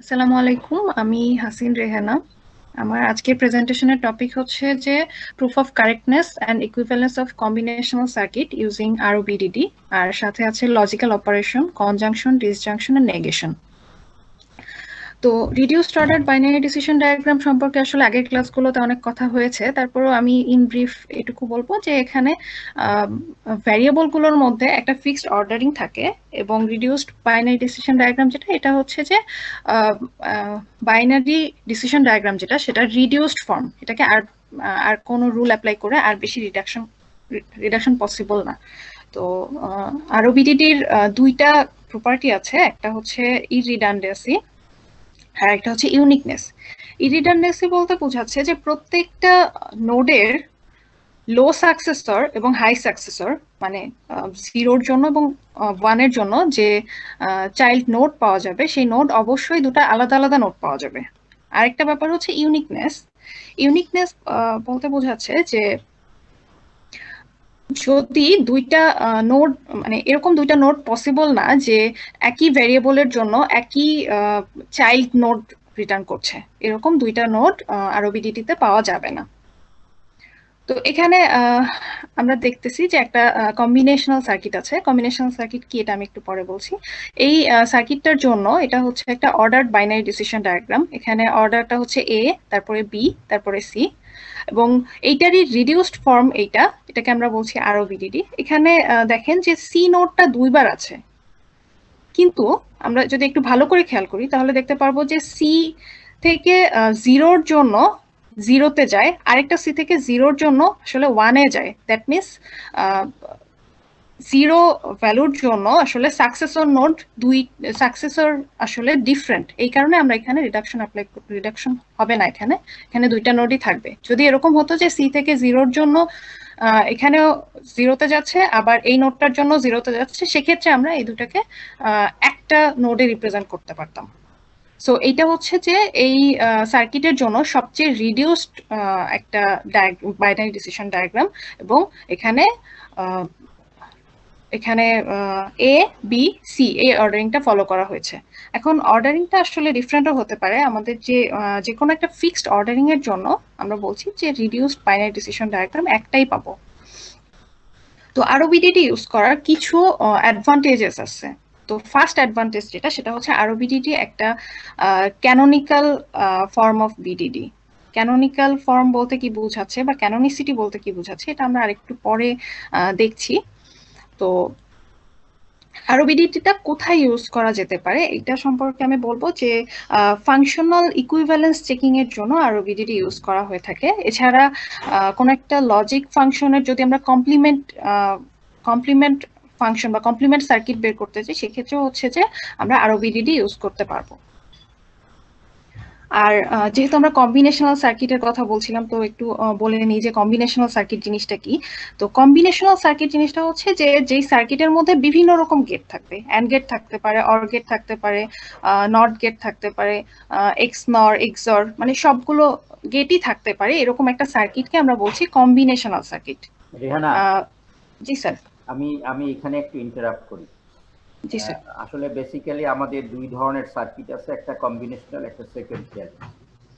আসসালামু আলাইকুম, আমি হাসিন রেহানা। আমার আজকের প্রেজেন্টেশনের টপিক হচ্ছে যে proof of correctness and equivalence of combinational circuit using ROBDD, আর সাথে আছে logical operation, conjunction, disjunction and negation. তো reduced order binary decision diagram সম্পর্কে আসলে আগের ক্লাসগুলোতে অনেক কথা হয়েছে, তারপরেও আমি ইন ব্রিফ এটুকু বলবো যে এখানে ভ্যারিয়েবলগুলোর মধ্যে একটা ফিক্সড অর্ডারিং থাকে, এবং রিডিউসড বাইনারি ডিসিশন ডায়াগ্রাম যেটা, এটা হচ্ছে যে বাইনারি ডিসিশন ডায়াগ্রাম যেটা, সেটা রিডিউসড ফর্ম। এটাকে আর আর কোনো রুল অ্যাপ্লাই করে আর বেশি রিডাকশন পসিবল না। তো আরওবিডিডির দুইটা প্রপার্টি আছে, একটা হচ্ছে ইরিডান্ডেন্সি আর একটা হচ্ছে ইউনিকনেস। ইরিডান্ডেন্সি বলতে বোঝাচ্ছে যে প্রত্যেকটা নোডের লো সাকসেসর এবং হাই সাকসেসর, মানে জিরোর জন্য এবং ওয়ানের জন্য যে চাইল্ড নোড পাওয়া যাবে, সেই নোড অবশ্যই দুটো আলাদা আলাদা নোড পাওয়া যাবে। আরেকটা ব্যাপার হচ্ছে ইউনিকনেস। ইউনিকনেস বলতে বোঝাচ্ছে যে যদি দুইটা নোড, মানে এরকম দুইটা নোড পসিবল না যে একই ভ্যারিয়েবলের জন্য একই চাইল্ড নোড রিটার্ন করছে, এরকম দুইটা নোড আরওবিডিটিতে পাওয়া যাবে না। তো এখানে আমরা দেখতেছি যে একটা কম্বিনেশনাল সার্কিট আছে। কম্বিনেশনাল সার্কিট কি এটা আমি একটু পরে বলছি। এই সার্কিটটার জন্য এটা হচ্ছে একটা অর্ডার্ড বাইনারি ডিসিশন ডায়াগ্রাম। এখানে অর্ডারটা হচ্ছে এ, তারপরে বি, তারপরে সি, এবং এইটারই রিডিউসড ফর্ম এটাকে আমরা বলছি আরওবিডিডি। এখানে দেখেন যে সি নোডটা দুইবার আছে, কিন্তু আমরা যদি একটু ভালো করে খেয়াল করি তাহলে দেখতে পারবো যে সি থেকে জিরোর জন্য জিরোতে যায়, আরেকটা সি থেকে জিরোর জন্য আসলে ওয়ানে যায়। দ্যাট মিনস জিরো ভ্যালুর জন্য আসলে সাকসেসর নোড দুই, সাকসেসর আসলে ডিফারেন্ট। এই কারণে আমরা এখানে রিডাকশন হবে না, এখানে এখানে দুইটা নোডই থাকবে। যদি এরকম হতো যে সি থেকে জিরোর জন্য এখানেও জিরোতে যাচ্ছে, আবার এই নোডটার জন্য জিরোতে যাচ্ছে, সেক্ষেত্রে আমরা এই দুটাকে একটা নোডে রিপ্রেজেন্ট করতে পারতাম। সো এইটা হচ্ছে যে এই সার্কিটের জন্য সবচেয়ে রিডিউসড একটা বাইনারি ডিসিশন ডায়াগ্রাম, এবং এখানে এখানে এ, বি, সি এই অর্ডারিংটা ফলো করা হয়েছে। এখন অর্ডারিংটা আসলে ডিফারেন্টও হতে পারে। আমাদের যে কোনো একটা ফিক্সড অর্ডারিং এর জন্য আমরা বলছি যে রিডিউসড বাইনারি ডিসিশন ডায়াগ্রাম একটাই পাবো। তো আরওবিডিডি ইউজ করার কিছু অ্যাডভান্টেজেস আছে। তো ফার্স্ট অ্যাডভান্টেজ যেটা, সেটা হচ্ছে আরওবিডিডি একটা canonical form of BDD. Canonical form বলতে কি বোঝাচ্ছে বা ক্যানোনিসিটি বলতে কি বোঝাচ্ছে, এটা আমরা আরেকটু পরে দেখছি। তো আরওবিডিটিটা কোথায় ইউজ করা যেতে পারে এটা সম্পর্কে আমি বলবো যে ফাংশনাল ইকুইভ্যালেন্স চেকিং এর জন্য আরওবিডিটি ইউজ করা হয়ে থাকে। এছাড়া কোনো একটা লজিক ফাংশনের যদি আমরা কমপ্লিমেন্ট ফাংশন বা কমপ্লিমেন্ট সার্কিট বের করতে চাই, সেক্ষেত্রেও হচ্ছে যে আমরা আরওবিডিটি ইউজ করতে পারবো। আর যেহেতু আমরা কম্বিনেশনাল সার্কিটের কথা বলছিলাম, তো একটু বলে নিই যে কম্বিনেশনাল সার্কিট জিনিসটা কি। তো কম্বিনেশনাল সার্কিট জিনিসটা হচ্ছে যে যেই সার্কিটের মধ্যে বিভিন্ন রকম গেট থাকবে, অ্যান্ড গেট থাকতে পারে, অর গেট থাকতে পারে, নট গেট থাকতে পারে, এক্স নর, এক্সর, মানে সবগুলো গেটই থাকতে পারে, এরকম একটা সার্কিটকে আমরা বলছি কম্বিনেশনাল সার্কিট। রেহানা, জি স্যার। আমি এখানে একটু ইন্টারাপ্ট করি। জি স্যার। আসলে বেসিক্যালি আমাদের দুই ধরনের সার্কিট আছে, একটা কম্বিনেশনাল, একটা সিকোয়েন্সিয়াল।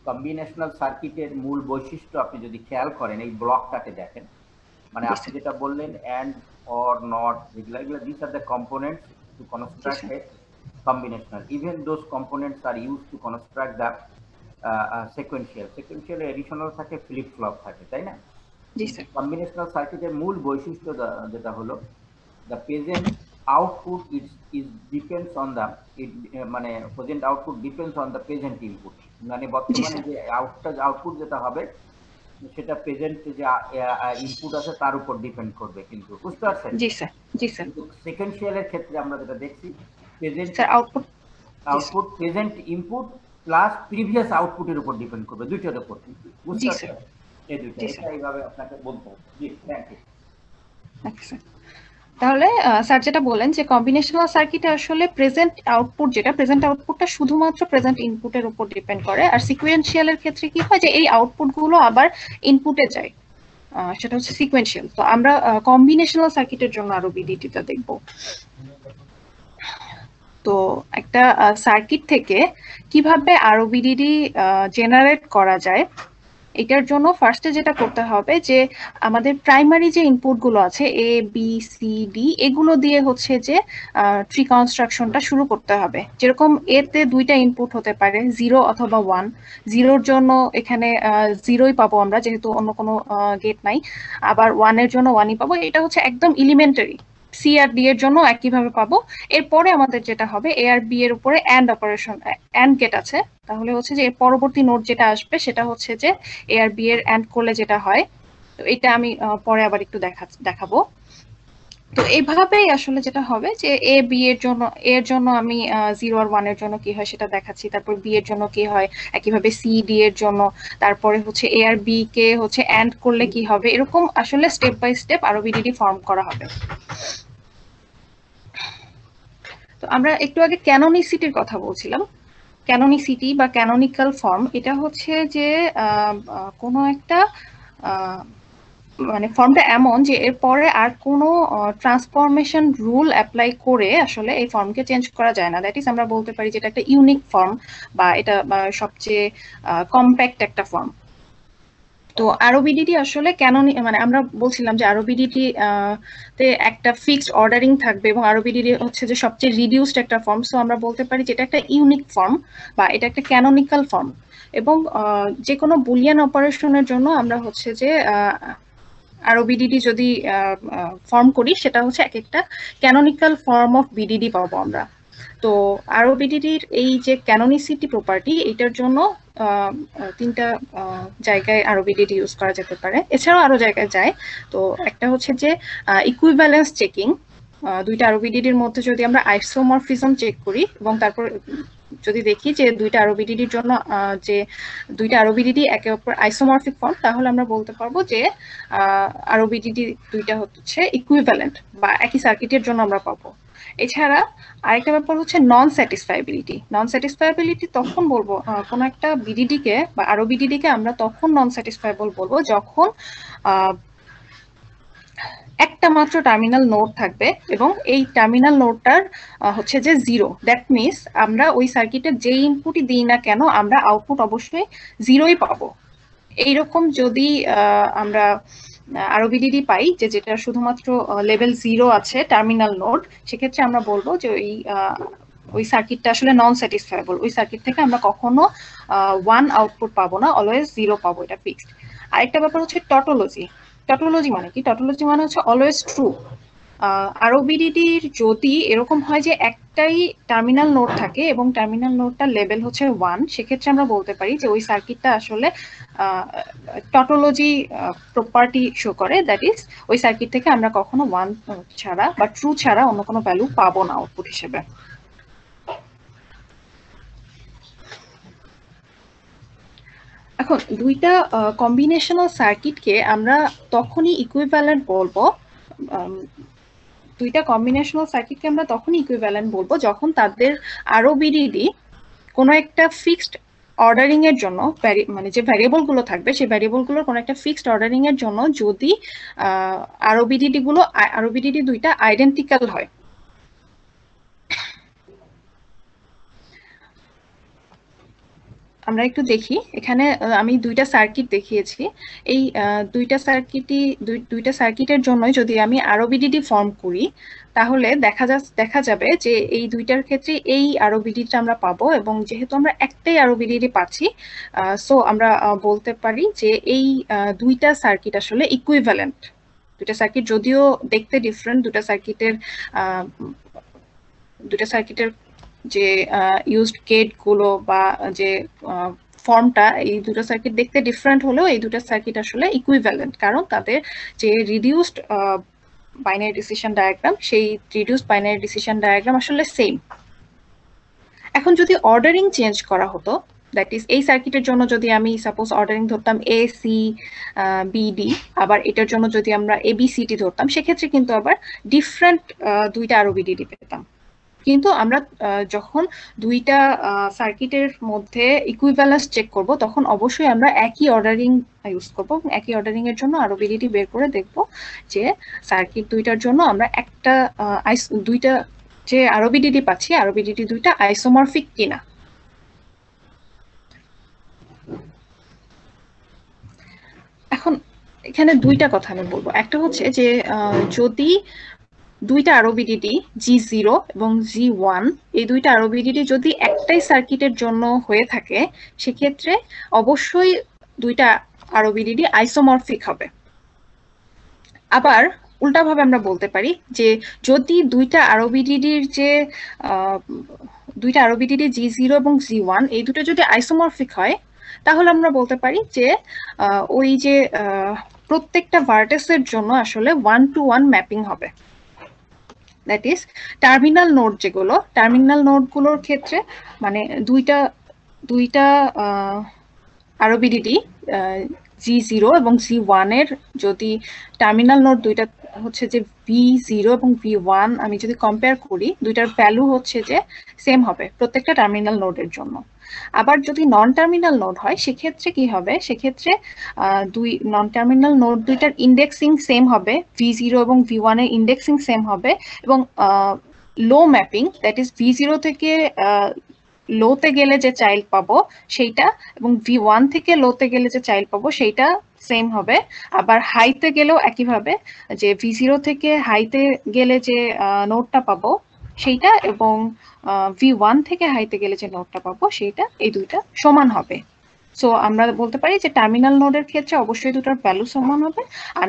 কম্বিনেশনাল সার্কিটের মূল বৈশিষ্ট্য আপনি যদি খেয়াল করেন, এই ব্লকটাকে দেখেন, মানে আপনি যেটা বললেন অ্যান্ড, অর, নট, এগুলো this are the components two construct A combinational. Even those components are used to construct the sequential. Sequential additional থাকে, ফ্লিপ ফ্লপ থাকে, তাই না? কম্বিনেশনাল সার্কিটের মূল বৈশিষ্ট্য যেটা হলো the present output is depends on the মানে present output depends on the present input, মানে বর্তমানে যে আউটপুট যেটা হবে সেটা প্রেজেন্ট যে ইনপুট আছে তার উপর ডিপেন্ড করবে। কিন্তু বুঝতে পারছেন? জি স্যার। জি স্যার। সিকোয়েন্সিয়ালের ক্ষেত্রে আমরা যেটা দেখছি, present output present input plus previous আউটপুটের উপর ডিপেন্ড করবে, দুইটার উপর। বুঝতে পারছেন? এই দুইটা, এটা এইভাবে আপনাকে বলতে হবে। জি, থ্যাংক ইউ। তাহলে স্যার যেটা বলেন যে কম্বিনেশনাল সার্কিটে আসলে প্রেজেন্ট আউটপুটটা শুধুমাত্র প্রেজেন্ট ইনপুটের উপর ডিপেন্ড করে, আর সিকোয়েন্সিয়ালের ক্ষেত্রে কি হয় যে এই আউটপুট গুলো আবার ইনপুটে যায়, সেটা হচ্ছে সিকোয়েন্সিয়াল। তো আমরা কম্বিনেশনাল সার্কিটের জন্য আরো বিডিটিটা দেখব। তো একটা সার্কিট থেকে কিভাবে আরওবিডিডি জেনারেট করা যায়, এটার জন্য ফার্স্টে যেটা করতে হবে যে আমাদের প্রাইমারি যে ইনপুট গুলো আছে এ বি সি ডি, এগুলো দিয়ে হচ্ছে যে ট্রি কনস্ট্রাকশনটা শুরু করতে হবে। যেরকম এতে দুইটা ইনপুট হতে পারে, 0 অথবা 1। জিরোর জন্য এখানে 0ই পাবো আমরা, যেহেতু অন্য কোনো গেট নাই। আবার 1 এর জন্য 1ই পাবো। এটা হচ্ছে একদম এলিমেন্টারি। সি আর ডি এর জন্য একইভাবে পাবো। এরপরে আমাদের যেটা হবে, এ আর বি এর উপরে অ্যান্ড অপারেশন, অ্যান্ড গেট আছে, তাহলে হচ্ছে যে এর পরবর্তী নোড যেটা আসবে সেটা হচ্ছে যে এ আর বি এর অ্যান্ড করলে যেটা হয়। তো এটা আমি পরে আবার একটু দেখাবো। তো এইভাবেই আসলে যেটা হবে যে এ বি এর জন্য, এর জন্য আমি 0 আর 1 এর জন্য কি হয় সেটা দেখাচ্ছি, তারপর বি এর জন্য কি হয়, একইভাবে সি ডি এর জন্য, তারপরে হচ্ছে এ আর বি কে হচ্ছে অ্যান্ড করলে কি হবে, এরকম আসলে স্টেপ বাই স্টেপ আরো বিডিডি ফর্ম করা হবে। তো আমরা একটু আগে ক্যানোনিসিটির কথা বলছিলাম। ক্যানোনিসিটি বা ক্যানোনিক্যাল ফর্ম, এটা হচ্ছে যে কোনো একটা মানে ফর্মটা এমন যে এর পরে আর কোনো ট্রান্সফরমেশন রুল অ্যাপ্লাই করে আসলে এই ফর্মকে চেঞ্জ করা যায় না। দ্যাট ইজ আমরা বলতে পারি যে এটা একটা ইউনিক ফর্ম, বা এটা সবচেয়ে কম্প্যাক্ট একটা ফর্ম। তো আরওবিডিটি আসলে কেন, মানে আমরা বলছিলাম যে আরওবিডিটি তে একটা ফিক্সড অর্ডারিং থাকবে, এবং আরওবিডিটি হচ্ছে যে সবচেয়ে রিডিউসড একটা ফর্ম। সো আমরা বলতে পারি যে এটা একটা ইউনিক ফর্ম বা এটা একটা ক্যানোনিক্যাল ফর্ম। এবং যে কোনো বুলিয়ান অপারেশনের জন্য আমরা হচ্ছে যে আরওবিডিটি যদি ফর্ম করি, সেটা হচ্ছে এক একটা ক্যানোনিক্যাল ফর্ম অফ বিডিডি পাবো আমরা। তো আরওবিডিটির এই যে ক্যানোনিসিটি প্রপার্টি, এটার জন্য তিনটা জায়গায় আরওবিডিটি ইউজ করা যেতে পারে, এছাড়াও আরো জায়গায় যায়। তো একটা হচ্ছে যে ইকুইভ্যালেন্স চেকিং। দুইটা আরওবিডিটির মধ্যে যদি আমরা আইসোমরফিজম চেক করি এবং তারপর যদি দেখি যে দুইটা আরওবিডিটির জন্য যে দুইটা আরওবিডিটি একে অপর আইসোমরফিক ফর্ম, তাহলে আমরা বলতে পারবো যে আরওবিডিটি দুইটা হচ্ছে ইকুইভ্যালেন্ট বা একই সার্কিটের জন্য আমরা পাবো। এছাড়া আরেকটা ব্যাপার হচ্ছে নন স্যাটিসফাইবিলিটি। নন স্যাটিসফাইবিলিটি তখন বলবো কোনো একটা বিডিডি কে বা আরওবিডিডি কে আমরা তখন নন স্যাটিসফাইবল বলবো যখন একটা মাত্র টার্মিনাল নোড থাকবে এবং এই টার্মিনাল নোডটার হচ্ছে যে 0। দ্যাট মিনস আমরা ওই সার্কিটের যে ইনপুটই দিই না কেন, আমরা আউটপুট অবশ্যই 0ই পাবো। এইরকম যদি আমরা আরওবিডিডি পাই যে যেটা শুধুমাত্র লেভেল 0 আছে টার্মিনাল নোড, সেক্ষেত্রে আমরা বলবো যে ওই সার্কিটটা আসলে নন স্যাটিসফাইবল। ওই সার্কিট থেকে আমরা কখনো 1 আউটপুট পাবো না, অলওয়েজ 0 পাবো, এটা ফিক্সড। আরেকটা ব্যাপার হচ্ছে টটোলজি। টটোলজি মানে কি? টটোলজি মানে হচ্ছে অলওয়েজ ট্রু। আরওবিডিডির যদি এরকম হয় যে একটাই টার্মিনাল নোড থাকে এবং টার্মিনাল নোডটার লেভেল হচ্ছে 1, সেক্ষেত্রে আমরা বলতে পারি যে ওই সার্কিটটা আসলে টটোলজি প্রপার্টি শো করে। দ্যাট ইজ ওই সার্কিট থেকে আমরা কখনো 1 ছাড়া বা ট্রু ছাড়া অন্য কোনো ভ্যালু পাবো না আউটপুট হিসেবে। এখন দুইটা কম্বিনেশনাল সার্কিটকে আমরা তখনই ইকুইভ্যালেন্ট বলবো, দুইটা কম্বিনেশনাল সার্কিটকে আমরা তখনই ইকুইভ্যালেন্ট বলবো যখন তাদের আরওবিডিডি কোনো একটা ফিক্সড অর্ডারিং এর জন্য, মানে যে ভ্যারিয়েবল গুলো থাকবে সেই ভ্যারিয়েবল গুলোর কোনো একটা ফিক্সড অর্ডারিং এর জন্য যদি আরওবিডিডি দুইটা আইডেন্টিক্যাল হয়। আমরা একটু দেখি, এখানে আমি দুইটা সার্কিট দেখিয়েছি। এই দুইটা সার্কিটের জন্যই যদি আমি আরওবিডিডি ফর্ম করি, তাহলে দেখা যাবে যে এই দুইটার ক্ষেত্রে এই আরওবিডিটা আমরা পাবো। এবং যেহেতু আমরা একটাই আরওবিডিডি পাচ্ছি, সো আমরা বলতে পারি যে এই দুইটা সার্কিট আসলে ইকুইভ্যালেন্ট। দুইটা সার্কিট যদিও দেখতে ডিফারেন্ট, দুইটা সার্কিটের যে ইউজড গেট গুলো বা যে ফর্মটা, এই দুটো সার্কিট দেখতে ডিফারেন্ট হলেও এই দুটো সার্কিট আসলে ইকুইভ্যালেন্ট, কারণ তাদের যে রিডিউসড বাইনারি ডিসিশন ডায়াগ্রাম, সেই রিডিউসড বাইনারি ডিসিশন ডায়াগ্রাম আসলে সেম। এখন যদি অর্ডারিং চেঞ্জ করা হতো, দ্যাট ইজ এই সার্কিটের জন্য যদি আমি সাপোজ অর্ডারিং ধরতাম এ সি বি ডি, আবার এটার জন্য যদি আমরা এ বি সি টি ধরতাম, সেক্ষেত্রে কিন্তু আবার ডিফারেন্ট দুইটা আরওবিডিডি পেতাম। কিন্তু আমরা যখন দুইটা সার্কিটের মধ্যে ইকুইভ্যালেন্স চেক করব, তখন অবশ্যই আমরা একই অর্ডারিং ইউজ করব। একই অর্ডারিং এর জন্য আরওবিডিডি বের করে দেখব যে সার্কিট দুইটার জন্য আমরা দুইটা যে আরওবিডিডি পাচ্ছি, আরওবিডিডি দুইটা আইসোমরফিক কিনা। এখানে দুইটা কথা আমি বলবো। একটা হচ্ছে যে যদি দুইটা আরওবিডিডি G0 এবং G1 এই দুইটা আরওবিডিডি যদি একটাই সার্কিটের জন্য হয়ে থাকে, সেক্ষেত্রে অবশ্যই দুইটা আরওবিডিডি আইসোমরফিক হবে। আবার উল্টাভাবে আমরা বলতে পারি যে যদি দুইটা আরওবিডিডির যে দুইটা আরওবিডিডি G0 এবং G1 এই দুটো যদি আইসোমরফিক হয়, তাহলে আমরা বলতে পারি যে ওই যে প্রত্যেকটা ভার্টেক্সের জন্য আসলে 1-to-1 ম্যাপিং হবে। দ্যাট ইজ টার্মিনাল নোড, যেগুলো টার্মিনাল নোডগুলোর ক্ষেত্রে মানে দুইটা আরওবিডিডি G0 এবং G1 এর যদি টার্মিনাল নোড দুইটা হচ্ছে যে V0 এবং V1 আমি যদি কম্পেয়ার করি, দুইটার ভ্যালু হচ্ছে যে সেম হবে প্রত্যেকটা টার্মিনাল নোডের জন্য। আবার যদি নন টার্মিনাল নোড হয়, সেক্ষেত্রে কি হবে, সেক্ষেত্রে দুই নন টার্মিনাল নোড দুইটার ইন্ডেক্সিং সেম হবে, V0 এবং V1 এর ইন্ডেক্সিং সেম হবে, এবং লো ম্যাপিং, দ্যাট ইজ V0 থেকে লোতে গেলে যে চাইল্ড পাবো সেইটা, এবং V1 থেকে লোতে গেলে যে চাইল্ড পাবো সেইটা সেম হবে। আবার হাইতে গেলেও একইভাবে, যে V0 থেকে হাইতে গেলে যে নোটটা পাবো সেইটা, এবং V1 থেকে হাইতে গেলে যে নোটটা পাবো সেইটা, এই দুইটা সমান হবে। সো আমরা বলতে পারি যে টার্মিনাল নোডের ক্ষেত্রে অবশ্যই দুটার ভ্যালু সমান হবে, আর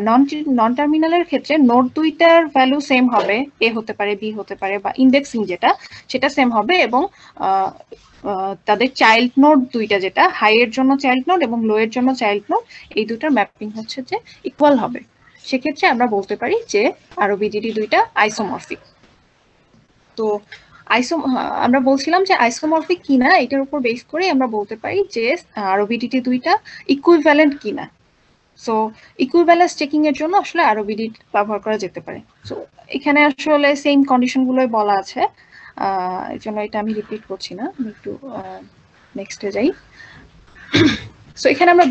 নন টার্মিনালের ক্ষেত্রে নোড দুইটার ভ্যালু সেম হবে, এ হতে পারে, বি হতে পারে, বা ইন্ডেক্সিং যেটা সেটা সেম হবে, এবং তাদের চাইল্ড নোড দুইটা, যেটা হাই এর জন্য চাইল্ড নোড এবং লো এর জন্য চাইল্ড নোড, এই দুটার ম্যাপিং হচ্ছে যে ইকুয়াল হবে। সেক্ষেত্রে আমরা বলতে পারি যে আরওবিডিডি দুইটা আইসোমরফিক। তো আমরা বলছিলাম যে আইসোমরফিক কিনা, এটার উপর বেস করে আমরা বলতে পারি যে আরওবিডিডি দুইটা ইকুইভ্যালেন্ট কিনা। সো ইকুইভ্যালেন্স চেকিং এর জন্য আসলে আরওবিডি ব্যবহার করা যেতে পারে। সো এখানে আসলে সেম কন্ডিশন গুলোই বলা আছে, এর জন্য এটা আমি রিপিট করছি না, আমি একটু নেক্সটে যাই। সো এখানে আমরা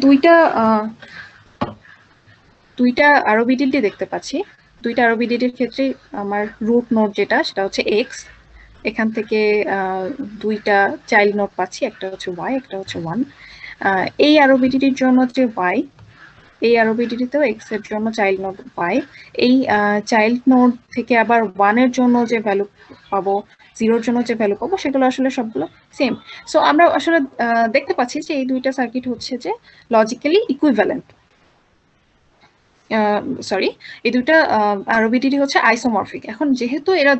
দুইটা আরওবিডিডি দেখতে পাচ্ছি। দুইটা আরওবিডিডির ক্ষেত্রে আমার রুট নোড যেটা, সেটা হচ্ছে x, এখান থেকে দুইটা চাইল্ড নোড পাচ্ছি, একটা হচ্ছে y, একটা হচ্ছে 1। এই আরওবিডিডির জন্য যে y, এই আরওবিডিডিতেও x এর জন্য চাইল্ড নোড y, এই চাইল্ড নোড থেকে আবার 1 এর জন্য যে ভ্যালু পাবো, 0 এর জন্য যে ভ্যালু পাবো, সেগুলো আসলে সবগুলো সেম। সো আমরা আসলে দেখতে পাচ্ছি যে এই দুইটা সার্কিট হচ্ছে যে লজিক্যালি ইকুইভ্যালেন্ট, সরি, এই দুইটা আরওবিডিডি হচ্ছে আইসোমরফিক। এখন যেহেতু এরা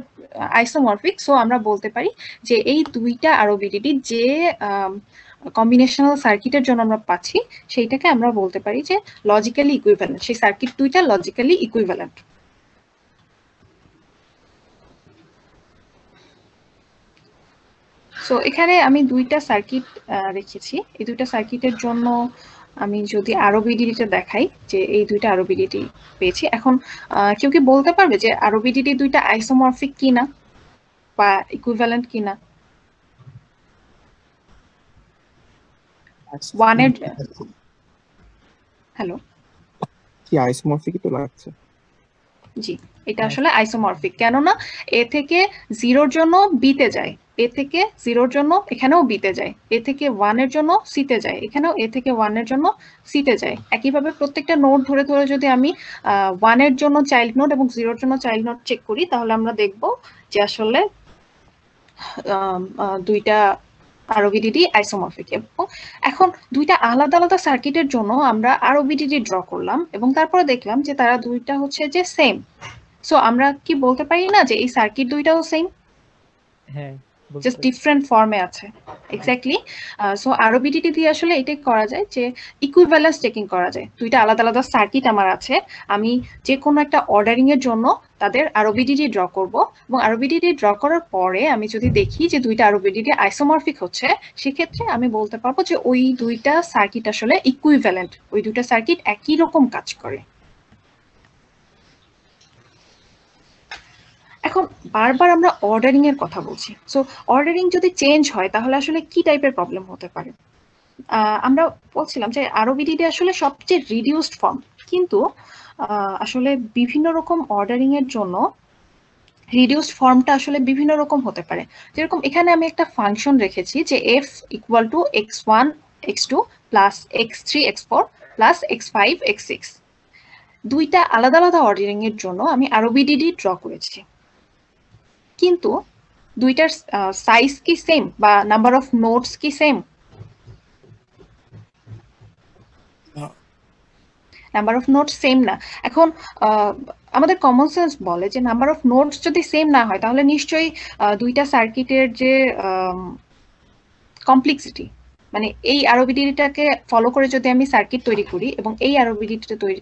আইসোমরফিক, সো আমরা বলতে পারি যে এই দুইটা আরওবিডিডি যে কম্বিনেশনাল সার্কিটের জন্য আমরা পাচ্ছি, সেইটাকে আমরা বলতে পারি যে লজিক্যালি ইকুইভ্যালেন্ট, সেই সার্কিট দুইটা লজিক্যালি ইকুইভ্যালেন্ট। সো এখানে আমি দুইটা সার্কিট রেখেছি। এই দুইটা সার্কিটের জন্য আমি যদি আরওবিডিডিটা দেখাই, যে এই দুইটা আরওবিডিডি পেয়েছি। এখন কেউ কি বলতে পারবে যে আরওবিডিডি দুইটা আইসোমরফিক কিনা বা ইকুইভ্যালেন্ট কিনা? ওয়ানের হ্যালো, কি আইসোমরফিক তো লাগছে? জি, এটা আসলে আইসোমরফিক, কেননা এ থেকে 0 এর জন্য বিতে যায়, এ থেকে 0 এর জন্য এখানেও বিতে যায়, এ থেকে 1 এর জন্য সিতে যায়, এখানেও এ থেকে 1 এর জন্য সিতে যায়। একইভাবে প্রত্যেকটা নোড ধরে ধরে যদি আমি 1 এর জন্য চাইল্ড নোড এবং 0 এর জন্য চাইল্ড নোড চেক করি, তাহলে আমরা দেখব যে আসলে দুইটা আরওবিডিডি আইসোমরফিক। এবং এখন দুইটা আলাদা আলাদা সার্কিটের জন্য আমরা আরওবিডিডি ড্র করলাম, এবং তারপরে দেখলাম যে তারা দুইটা হচ্ছে যে সেম। সো আমরা কি বলতে পারি না যে এই সার্কিট দুইটাও সেম? হ্যাঁ, জাস্ট ডিফারেন্ট ফর্মে আছে। এক্স্যাক্টলি। সো আরওবিডিডি দিয়ে আসলে এটাই করা যায় যে ইকুইভ্যালেন্স চেকিং করা যায়। দুইটা আলাদা আলাদা সার্কিট আমার আছে, আমি যে কোনো একটা অর্ডারিং এর জন্য তাদের আরওবিডিডি ড্র করব, এবং আরওবিডিডি ড্র করার পরে আমি যদি দেখি যে দুইটা আরওবিডিডি আইসোমরফিক হচ্ছে, সেক্ষেত্রে আমি বলতে পারবো যে ওই দুইটা সার্কিট আসলে ইকুইভ্যালেন্ট, ওই দুইটা সার্কিট একই রকম কাজ করে। এখন বারবার আমরা অর্ডারিং এর কথা বলছি। সো অর্ডারিং যদি চেঞ্জ হয়, তাহলে আসলে কি টাইপের প্রবলেম হতে পারে? আমরা বলছিলাম যে আরওবিডিডি আসলে সবচেয়ে রিডিউসড ফর্ম, কিন্তু আসলে বিভিন্ন রকম অর্ডারিং এর জন্য রিডিউসড ফর্মটা আসলে বিভিন্ন রকম হতে পারে। যেরকম এখানে আমি একটা ফাংশন রেখেছি যে f equal to x1 x2 plus x3 x4 plus x5 x6। দুইটা আলাদা আলাদা অর্ডারিং এর জন্য আমি আরো বিডিডি ড্র করেছি, কিন্তু দুইটার সাইজ কি সেম বা নাম্বার অফ নোটস কি same? Number of notes same না। এখন আমাদের কমন সেন্স বলে যে নাম্বার অফ নোটস যদি সেম না হয় তাহলে নিশ্চয়ই দুইটা সার্কিটের যে কমপ্লেক্সিটি, মানে এই আরবিডিটাকে ফলো করে যদি আমি সার্কিট তৈরি করি এবং এই আরবিডিটা তৈরি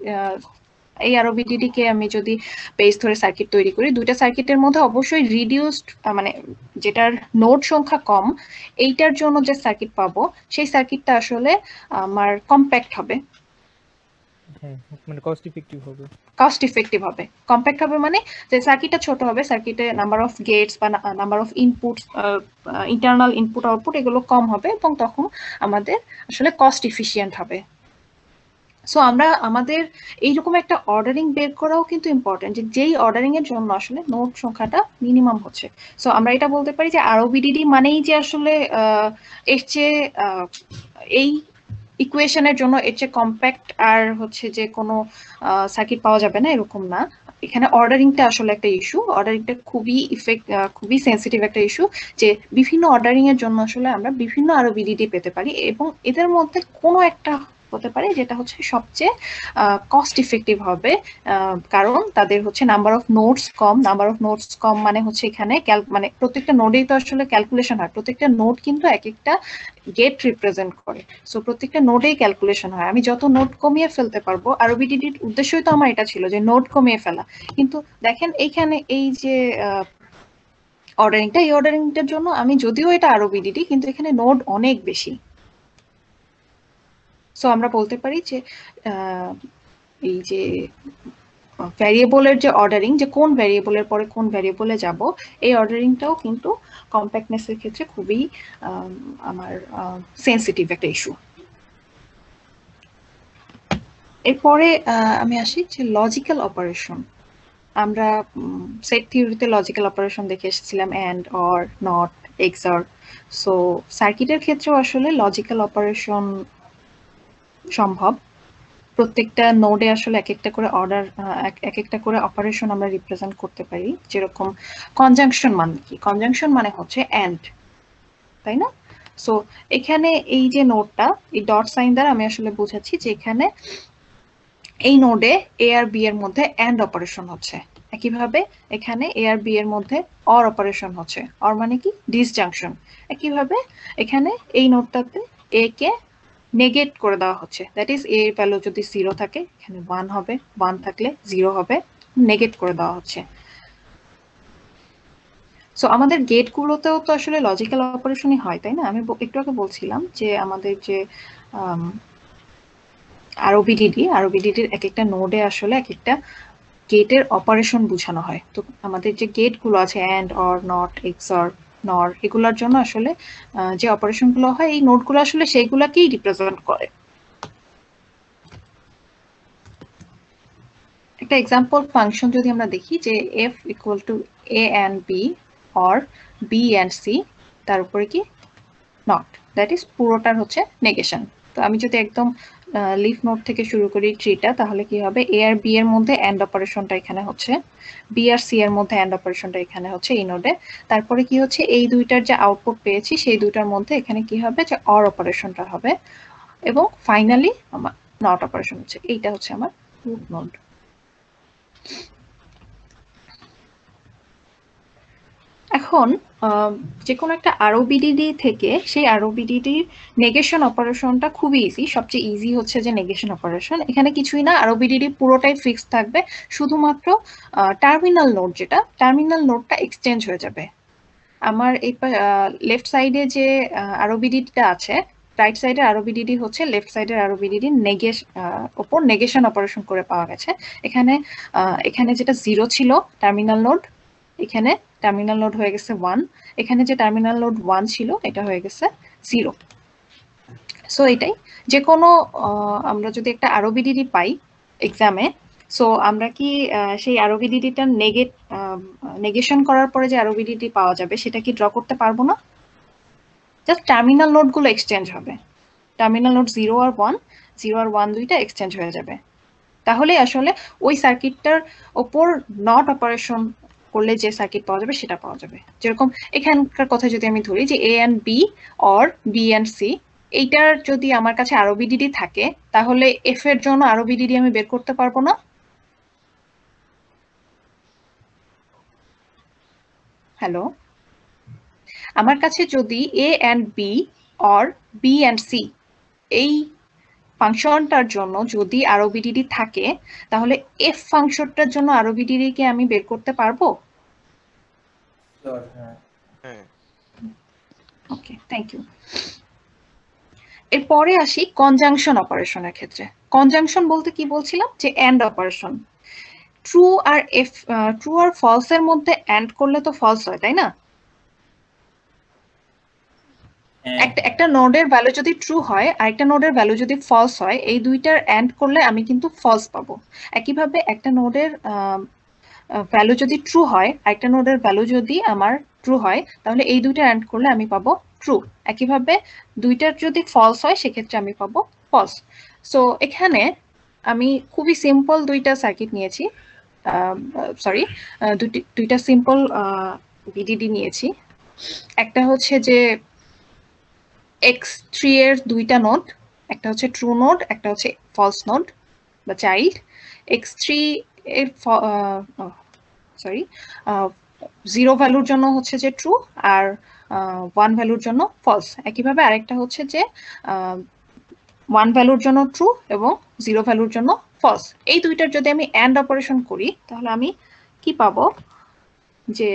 এই আরবিডিডি কে আমি যদি বেস ধরে সার্কিট তৈরি করি, দুইটা সার্কিটের মধ্যে অবশ্যই রিডিউসড, মানে যেটার নোড সংখ্যা কম, এইটার জন্য যে সার্কিট পাবো সেই সার্কিটটা আসলে আমার কম্প্যাক্ট হবে, মানে কস্ট ইফেক্টিভ হবে। কস্ট ইফেক্টিভ হবে। কম্প্যাক্ট হবে মানে যে সার্কিটটা ছোট হবে, সার্কিটে নাম্বার অফ গেটস বা number of inputs, internal input output এগুলো কম হবে এবং তখন আমাদের আসলে কস্ট ইফিশিয়েন্ট হবে। সো আমরা আমাদের এইরকম একটা অর্ডারিং বের করাও কিন্তু ইম্পর্টেন্ট, যে যেই অর্ডারিং এর জন্য আসলে নোট সংখ্যাটা মিনিমাম হচ্ছে। সো আমরা এটা বলতে পারি যে আরবিডিডি মানেই যে আসলে এর চেয়ে এই ইকুয়েশনের জন্য এর চেয়ে কম্প্যাক্ট আর হচ্ছে যে কোনো সার্কিট পাওয়া যাবে না, এরকম না। এখানে অর্ডারিংটা আসলে একটা ইস্যু, অর্ডারিংটা খুবই সেন্সিটিভ একটা ইস্যু, যে বিভিন্ন অর্ডারিং এর জন্য আসলে আমরা বিভিন্ন আরবিডিডি পেতে পারি এবং এদের মধ্যে কোনো একটা হতে পারে যেটা হচ্ছে সবচেয়ে কস্ট ইফেক্টিভ হবে, কারণ তাদের হচ্ছে নাম্বার অফ নোটস কম। নাম্বার অফ নোটস কম মানে হচ্ছে এখানে মানে প্রত্যেকটা নোডেই তো আসলে ক্যালকুলেশন হয়, প্রত্যেকটা নোড কিন্তু এক একটা গেট রিপ্রেজেন্ট করে। সো প্রত্যেকটা নোডেই ক্যালকুলেশন হয়, আমি যত নোড কমিয়ে ফেলতে পারবো, আরবিডিডির উদ্দেশ্যই তো আমার এটা ছিল যে নোড কমিয়ে ফেলা। কিন্তু দেখেন এইখানে এই যে অর্ডারিংটা, এই অর্ডারিংটার জন্য আমি যদিও এটা আরবিডিডি, কিন্তু এখানে নোড অনেক বেশি। সো আমরা বলতে পারি যে এই যে ভ্যারিয়েবলের যে অর্ডারিং, যে কোন ভ্যারিয়েবলের পরে কোন ভ্যারিয়েবলে যাব, এই অর্ডারিংটাও কিন্তু কম্প্যাক্টনেসের ক্ষেত্রে খুবই আমার সেন্সিটিভ একটা ইস্যু। এরপরে আমি আসি যে লজিক্যাল অপারেশন। আমরা সেট থিওরিতে লজিক্যাল অপারেশন দেখে এসেছিলাম, অ্যান্ড, অর, নট, এক্সঅর। সো সার্কিটের ক্ষেত্রেও আসলে লজিক্যাল অপারেশন সম্ভব। প্রত্যেকটা নোডে আসলে এক একটা করে অর্ডার, এক একটা করে অপারেশন আমরা রিপ্রেজেন্ট করতে পারি। যেরকম কনজাংশন মানে কি? কনজাংশন মানে হচ্ছে অ্যান্ড, তাই না? সো এখানে এই যে নোডটা, এই ডট সাইন দ্বারা আমি আসলে বোঝাচ্ছি যে এখানে এই নোডে এ আর বি এর মধ্যে অ্যান্ড অপারেশন হচ্ছে, একইভাবে এখানে এ আর বি এর মধ্যে অর অপারেশন হচ্ছে। অর মানে কি? ডিসজাংশন। একইভাবে এখানে এই নোডটাতে এ কে নেগেট করে দেওয়া হচ্ছে, দ্যাট ইজ এ এর ভ্যালু যদি 0 থাকে এখানে 1 হবে, 1 থাকলে 0 হবে, নেগেট করে দেওয়া হচ্ছে। সো আমাদের গেট গুলোতেও তো আসলে লজিক্যাল অপারেশনই হয়, তাই না? আমি একটু আগে বলছিলাম যে আমাদের যে আরবিডিডির এক একটা নোডে আসলে এক একটা গেটের অপারেশন বোঝানো হয়। তো আমাদের যে গেট গুলো আছে, অ্যান্ড, অর, নট, এক্সঅর, নর, এগুলোর জন্য আসলে যে অপারেশন গুলো হয়, এই নোড গুলো আসলে সেইগুলাকেই রিপ্রেজেন্ট করে। একটা এক্সাম্পল ফাংশন যদি আমরা দেখি যে f equal to a and b or b and c, তার উপরে কি নট, দ্যাট ইজ পুরোটার হচ্ছে নেগেশন। তো আমি যদি একদম লিফ নোড থেকে শুরু করি ট্রিটা, তাহলে কি হবে? a আর b এর মধ্যে এন্ড অপারেশনটা এখানে হচ্ছে, b আর c এর মধ্যে এন্ড অপারেশনটা এখানে হচ্ছে এই নোডে। তারপরে কি হচ্ছে? এই দুইটার যে আউটপুট পেয়েছি সেই দুইটার মধ্যে এখানে কি হবে? যে অর অপারেশনটা হবে, এবং ফাইনালি আমার নট অপারেশন হচ্ছে। এইটা হচ্ছে আমার রুট নোড। এখন যে কোনো একটা আরবিডিডি থেকে সেই আরবিডিডির নেগেশন অপারেশনটা খুবই ইজি, সবচেয়ে ইজি হচ্ছে যে নেগেশন অপারেশন। এখানে কিছুই না, আরবিডিডি পুরোটাই ফিক্স থাকবে, শুধুমাত্র টার্মিনাল নোড, যেটা টার্মিনাল নোডটা এক্সচেঞ্জ হয়ে যাবে। আমার এই লেফট সাইডে যে আরবিডিডিটা আছে, রাইট সাইডের আরবিডিডি হচ্ছে লেফট সাইডের আরবিডিডি ওপর নেগেশন অপারেশন করে পাওয়া গেছে। এখানে যেটা 0 ছিল টার্মিনাল নোড, এখানে টার্মিনাল নোড হয়ে গেছে 1, এখানে যে টার্মিনাল নোড 1 ছিল এটা হয়ে গেছে 0। সো এটাই, যে কোনো আমরা যদি একটা আরবিডিডি পাই এক্সামে, সো আমরা কি সেই আরবিডিডিটা নেগেশন করার পরে যে আরবিডিডি পাওয়া যাবে সেটা কি ড্র করতে পারবো না? জাস্ট টার্মিনাল নোড গুলো এক্সচেঞ্জ হবে, টার্মিনাল নোড 0 আর 1 দুইটা এক্সচেঞ্জ হয়ে যাবে। তাহলে আসলে ওই সার্কিটটার ওপর নট অপারেশন করলে যে সার্কিট পাওয়া যাবে সেটা পাওয়া যাবে। যেরকম এখানকার কথা যদি আমি ধরি যে A and B or B and C, এইটার যদি আমার কাছে আরো বিডিডি থাকে তাহলে এফ এর জন্য আরো বিডিডি আমি বের করতে পারবো না? হ্যালো, আমার কাছে যদি A and B or B and C এই ফাংশনটার জন্য যদি আরো বিডিডি থাকে তাহলে এফ ফাংশনটার জন্য আরো বিডিডি কে আমি বের করতে পারবো? ওকে, থ্যাংক ইউ। এরপরে আসি কনজাংশন অপারেশনের ক্ষেত্রে। কনজাংশন বলতে কি বলছিলাম, যে এন্ড অপারেশন। ট্রু আর ফলস এর মধ্যে এন্ড করলে তো ফলস হয়, তাই না? একটা নোডের ভ্যালু যদি ট্রু হয় আর একটা নোডের ভ্যালু যদি ফলস হয়, এই দুইটার এন্ড করলে আমি কিন্তু ফলস পাবো। একইভাবে একটা নোডের ভ্যালু যদি ট্রু হয় আর একটা নোডের ভ্যালু যদি আমার ট্রু হয় তাহলে এই দুইটার এন্ড করলে আমি পাবো ট্রু। একইভাবে দুইটার যদি ফলস হয় সেক্ষেত্রে আমি পাবো ফলস। সো এখানে আমি খুবই সিম্পল দুইটা সার্কিট নিয়েছি, সরি দুইটা সিম্পল ভিডিডি নিয়েছি। একটা হচ্ছে যে x3 এর দুইটা নোড, একটা হচ্ছে ট্রু নোড, একটা হচ্ছে ফলস নোড বা চাইল্ড। x3 এর সরি 0 ভ্যালুর জন্য হচ্ছে যে ট্রু আর 1 ভ্যালুর জন্য ফলস। একইভাবে আরেকটা হচ্ছে যে 1 ভ্যালুর জন্য ট্রু এবং 0 ভ্যালুর জন্য ফলস। এই দুইটার যদি আমি এন্ড অপারেশন করি তাহলে আমি কি পাবো, যে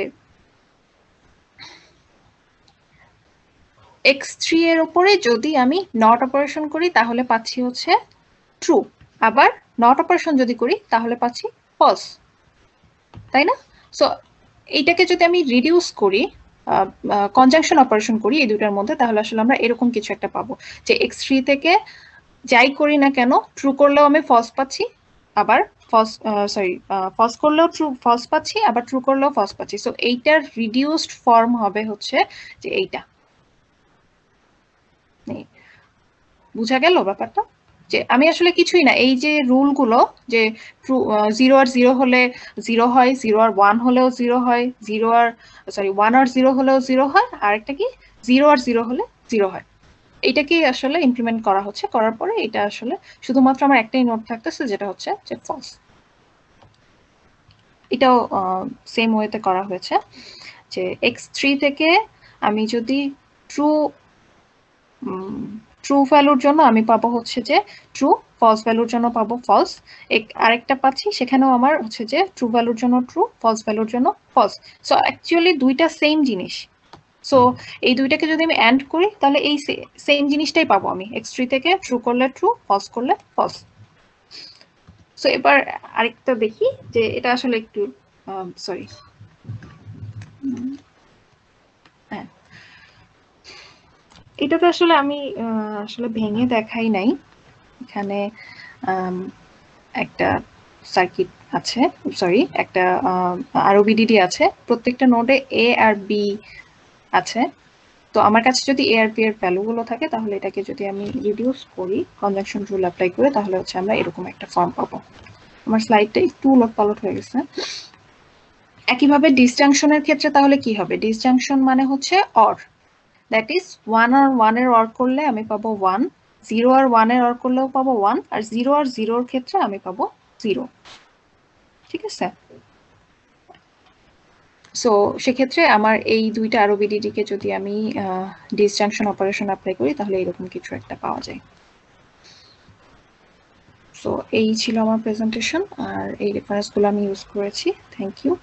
x3 এর উপরে যদি আমি নট অপারেশন করি তাহলে পাচ্ছি হচ্ছে ট্রু, আবার নট অপারেশন যদি করি তাহলে পাচ্ছি ফলস, তাই না? সো এইটাকে যদি আমি রিডিউস করি, কনজাংশন অপারেশন করি এই দুটার মধ্যে, তাহলে আসলে আমরা এরকম কিছু একটা পাবো যে x3 থেকে যাই করি না কেন ট্রু করলেও আমি ফলস পাচ্ছি, আবার ফলস করলেও ট্রু ফলস পাচ্ছি, আবার ট্রু করলেও ফলস পাচ্ছি। সো এইটার রিডিউসড ফর্ম হবে হচ্ছে যে এইটা। বুঝা গেল ব্যাপারটা? যে আমি আসলে কিছুই না, এই যে রুলগুলো যে 0 আর 0 হলে 0 হয়, 0 আর 1 হলেও 0 হয়, 1 আর 0 হলেও 0 হয়, আর একটা কি 0 আর 0 হলে 0 হয়, এটাকেই আসলে ইমপ্লিমেন্ট করা হচ্ছে। করার পরে এটা আসলে শুধুমাত্র আমার একটাই নোট থাকতেছে যেটা হচ্ছে যে ফলস। এটাও সেম ওয়েতে করা হয়েছে যে x3 থেকে আমি যদি ট্রু ভ্যালুর জন্য আমি পাবো হচ্ছে যে ট্রু, ফলস ভ্যালুর জন্য পাবো ফলস। আরেকটা পাচ্ছি সেখানেও আমার হচ্ছে যে ট্রু ভ্যালুর জন্য ট্রু, ফলস ভ্যালুর জন্য ফলস। সো অ্যাকচুয়ালি দুইটা সেম জিনিস। সো এই দুইটাকে যদি আমি এন্ড করি তাহলে এই সেম জিনিসটাই পাবো আমি, x3 থেকে ট্রু করলে ট্রু, ফলস করলে ফলস। সো এবার আরেকটা দেখি যে এটা আসলে একটু সরি, হ্যাঁ এটা তো আসলে আমি আসলে ভেঙে দেখাই নাই। এখানে একটা সার্কিট আছে, সরি একটা আরওবিডিডি আছে, প্রত্যেকটা নোডে এ আর বি আছে। তো আমার কাছে যদি এ আর বি এর ভ্যালুগুলো থাকে তাহলে এটাকে যদি আমি রিডিউস করি কনজাংশন রুল অ্যাপ্লাই করে তাহলে হচ্ছে আমরা এরকম একটা ফর্ম পাবো। আমার স্লাইডটা একটু উলটপালট হয়ে গেছে। একইভাবে ডিসজাংশনের ক্ষেত্রে তাহলে কি হবে, ডিসজাংশন মানে হচ্ছে অর, দ্যাট ইজ 1 আর 1 এর অর করলে আমি পাবো 1, 0 আর 1 এর অর করলেও পাবো 1, আর 0 আর 0 এর ক্ষেত্রে আমি পাবো 0। ঠিক আছে? সো সেক্ষেত্রে আমার এই দুইটা আরওবিডিডি কে যদি আমি ডিসজাংশন অপারেশন অ্যাপ্লাই করি তাহলে এরকম কিছু একটা পাওয়া যায়। সো এই ছিল আমার প্রেজেন্টেশন, আর এই রেফারেন্সগুলো আমি ইউজ করেছি। Thank you.